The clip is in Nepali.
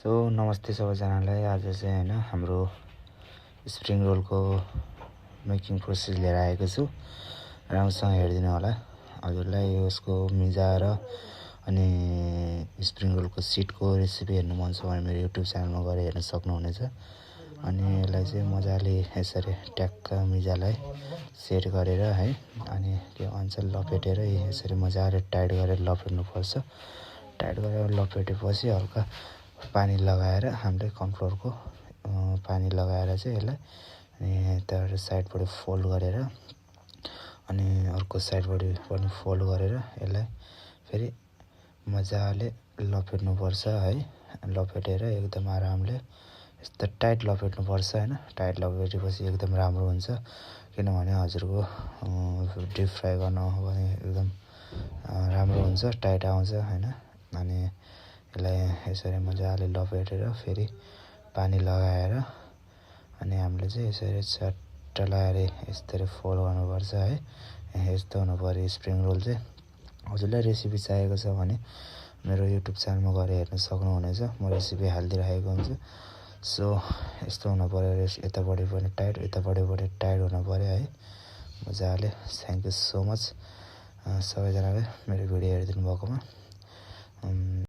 नमस्ते सबैजनालाई। आज चाहिँ हैन हाम्रो स्प्रिङ रोलको मेकिङ प्रोसेस लिएर आएको छु। राम्रोसँग हेरिदिनु होला। हजुरलाई यसको मिजाएर अनि स्प्रिङ रोलको सिटको रेसिपी हेर्नु मन छ भने मेरो युट्युब च्यानलमा गएर हेर्न सक्नुहुनेछ। अनि यसलाई चाहिँ मजाले यसरी ट्याक्क मिजालाई सेट गरेर है अनि त्यो अञ्चल लपेटेर यसरी मजाले टाइट गरेर लपेट्नुपर्छ। टाइट गरेर लपेटेपछि हल्का पानी लगाएर हामीले कर्नफ्लोरको पानी लगाएर चाहिँ यसलाई अनि त्यहाँबाट साइडबाट फोल्ड गरेर अनि अर्को साइडबाट पनि फोल्ड गरेर यसलाई फेरि मजाले लपेट्नुपर्छ है। लपेटेर एकदम आरामले यस्तो टाइट लपेट्नुपर्छ हैन। टाइट लपेटेपछि एकदम राम्रो हुन्छ, किनभने हजुरको डिप फ्राई गर्न हो भने एकदम राम्रो हुन्छ, टाइट आउँछ हैन। अनि यसलाई यसरी मजाले लपेटेर फेरि पानी लगाएर अनि हामीले चाहिँ यसरी चट्ट लगाएर यसरी फोल्ड गर्नुपर्छ है। यस्तो हुनुपर्यो स्प्रिङ रोल चाहिँ। हजुरलाई रेसिपी चाहिएको छ भने मेरो युट्युब च्यानलमा गएर हेर्न सक्नुहुनेछ, म रेसिपी हालिदिइराखेको हुन्छु। यस्तो हुनुपर्यो, यतापट्टि पनि टाइट यतापट्टि पनि टाइट हुनुपर्यो है मजाले। थ्याङ्क यू सो मच सबैजनाले मेरो भिडियो हेरिदिनु भएकोमा।